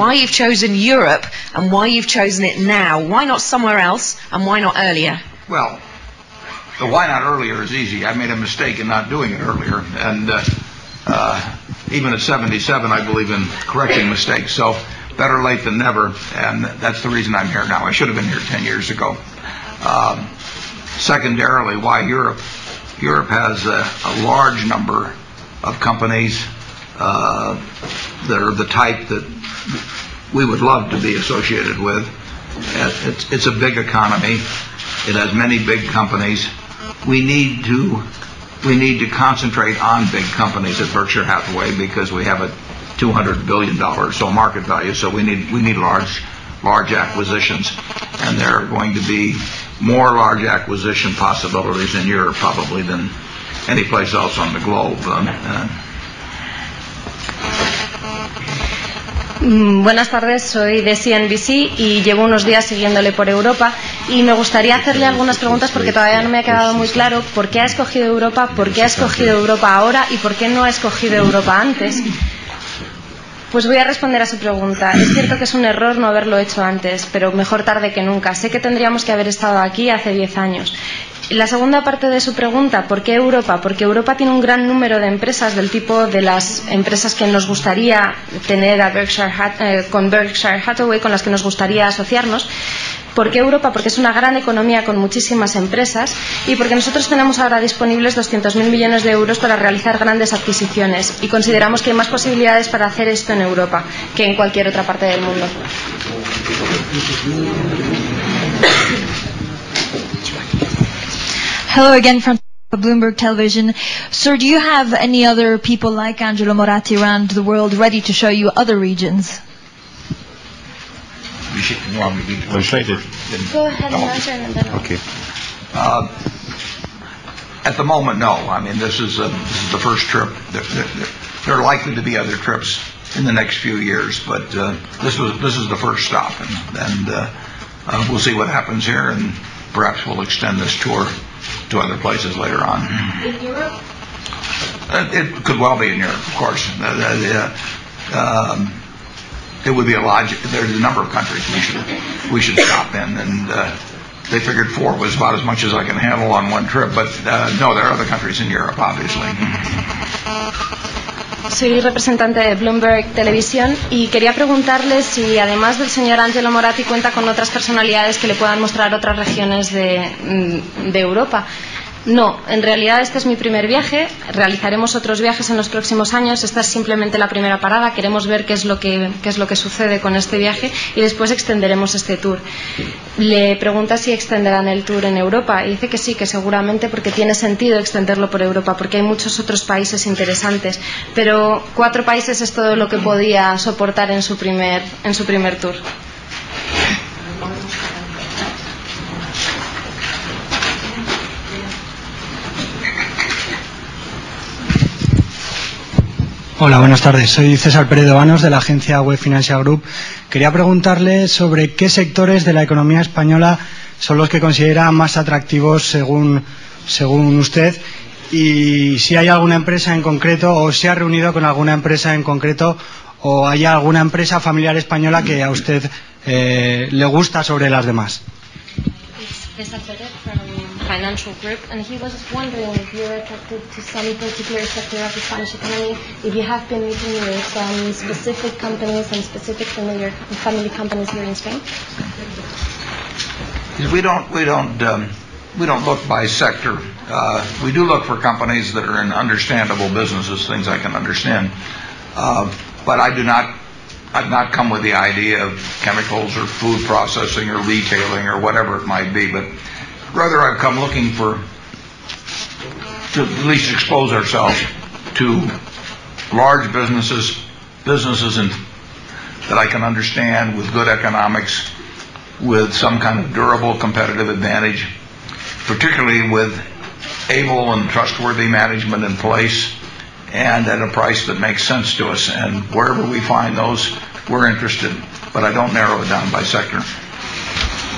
why you've chosen Europe and why you've chosen it now. Why not somewhere else and why not earlier? Well, the why not earlier is easy. I made a mistake in not doing it earlier, and even at 77, I believe in correcting mistakes. So better late than never, and that's the reason I'm here now. I should have been here 10 years ago. Secondarily, why Europe? Europe has a large number of companies that are the type that we would love to be associated with. It's a big economy. It has many big companies. We need to concentrate on big companies at Berkshire Hathaway because we have a $200 billion or so market value. So we need large acquisitions, and there are going to be more large acquisition possibilities in Europe probably than any place else on the globe. Buenas tardes, soy de CNBC y llevo unos días siguiéndole por Europa y me gustaría hacerle algunas preguntas porque todavía no me ha quedado muy claro por qué ha escogido Europa, por qué ha escogido Europa ahora y por qué no ha escogido Europa antes. Pues voy a responder a su pregunta. Es cierto que es un error no haberlo hecho antes, pero mejor tarde que nunca. Sé que tendríamos que haber estado aquí hace 10 años. La segunda parte de su pregunta, ¿por qué Europa? Porque Europa tiene un gran número de empresas del tipo de las empresas que nos gustaría tener a con Berkshire Hathaway, con las que nos gustaría asociarnos. ¿Por qué Europa? Porque es una gran economía con muchísimas empresas y porque nosotros tenemos ahora disponibles 200.000 millones de euros para realizar grandes adquisiciones y consideramos que hay más posibilidades para hacer esto en Europa que en cualquier otra parte del mundo. Hello again from Bloomberg Television. Sir, do you have any other people like Angelo Moratti around the world ready to show you other regions? Translated. Go ahead and answer and then Okay. At the moment, no. I mean, this is the first trip. There are likely to be other trips in the next few years, but this is the first stop, and we'll see what happens here, and perhaps we'll extend this tour to other places later on. In Europe? It could well be in Europe, of course. It would be a logic. There's a number of countries we should stop in, and they figured 4 was about as much as I can handle on one trip. But no, there are other countries in Europe, obviously. Soy representante de Bloomberg Televisión y quería preguntarle si, además del señor Angelo Moratti, cuenta con otras personalidades que le puedan mostrar otras regiones de Europa. No, en realidad este es mi primer viaje, realizaremos otros viajes en los próximos años, esta es simplemente la primera parada, queremos ver qué es lo que sucede con este viaje y después extenderemos este tour. Le pregunta si extenderán el tour en Europa y dice que sí, que seguramente porque tiene sentido extenderlo por Europa, porque hay muchos otros países interesantes, pero 4 países es todo lo que podía soportar en su primer tour. Hola, buenas tardes. Soy César Pérez de Vanos de la agencia Web Financial Group. Quería preguntarle sobre qué sectores de la economía española son los que considera más atractivos según usted y si hay alguna empresa en concreto o se ha reunido con alguna empresa en concreto o hay alguna empresa familiar española que a usted le gusta sobre las demás. César Pérez from Financial Group, and he was just wondering if you're attracted to some particular sector of the Spanish economy, if you have been meeting with some specific companies and specific family companies here in Spain. We don't look by sector. We do look for companies that are in understandable businesses, things I can understand. But I've not come with the idea of chemicals or food processing or retailing or whatever it might be, but rather I've come looking to at least expose ourselves to large businesses that I can understand with good economics, with some kind of durable competitive advantage, particularly with able and trustworthy management in place and at a price that makes sense to us. And wherever we find those, we're interested, but I don't narrow it down by sector.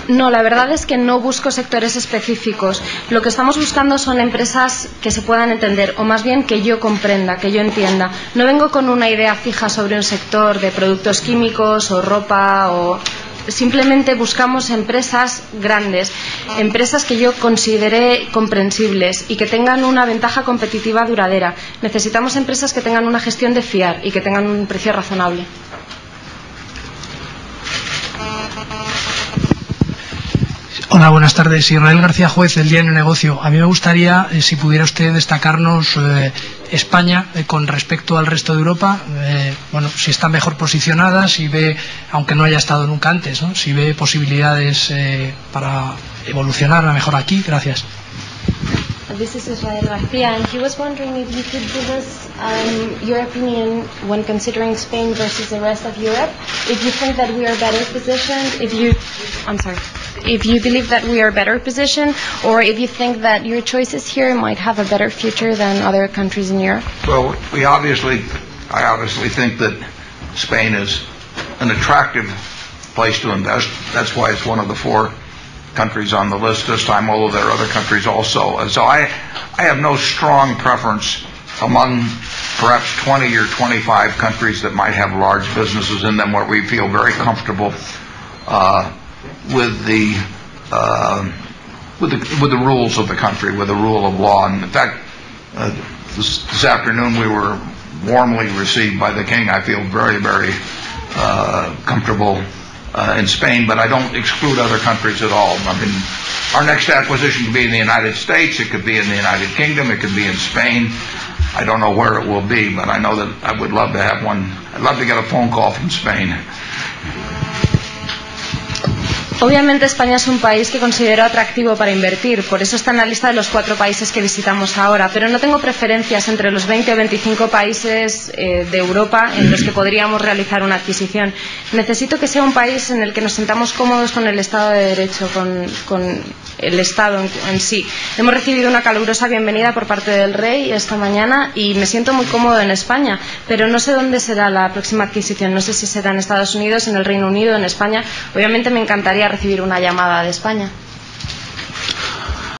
No, la verdad es que no busco sectores específicos. Lo que estamos buscando son empresas que se puedan entender, o más bien que yo comprenda, que yo entienda. No vengo con una idea fija sobre un sector de productos químicos o ropa o... Simplemente buscamos empresas grandes, empresas que yo considere comprensibles y que tengan una ventaja competitiva duradera. Necesitamos empresas que tengan una gestión de fiar y que tengan un precio razonable. Hola, buenas tardes. Israel García Juez, del diario Negocio. A mí me gustaría, si pudiera usted destacarnos España con respecto al resto de Europa, bueno, si está mejor posicionada, si ve, aunque no haya estado nunca antes, ¿no?, si ve posibilidades para evolucionar a mejor aquí. Gracias. This is Israel García, and he was wondering if you could give us your opinion when considering Spain versus the rest of Europe. If you think that we are better positioned, if you believe that we are better positioned, or if you think that your choices here might have a better future than other countries in Europe. Well, I obviously think that Spain is an attractive place to invest. That's why it's one of the 4 countries on the list this time, although there are other countries also. And so I have no strong preference among perhaps 20 or 25 countries that might have large businesses in them where we feel very comfortable with the rules of the country, with the rule of law. And in fact, this afternoon we were warmly received by the King. I feel very, very comfortable in Spain, but I don't exclude other countries at all. I mean, our next acquisition could be in the United States, it could be in the United Kingdom, it could be in Spain. I don't know where it will be, but I know that I would love to have one. I'd love to get a phone call from Spain. Obviamente España es un país que considero atractivo para invertir, por eso está en la lista de los 4 países que visitamos ahora, pero no tengo preferencias entre los 20 o 25 países de Europa en los que podríamos realizar una adquisición. Necesito que sea un país en el que nos sintamos cómodos con el Estado de Derecho, con el Estado en sí. Hemos recibido una calurosa bienvenida por parte del Rey esta mañana y me siento muy cómodo en España, pero no sé dónde será la próxima adquisición, no sé si será en Estados Unidos, en el Reino Unido, en España. Obviamente me encantaría recibir una llamada de España.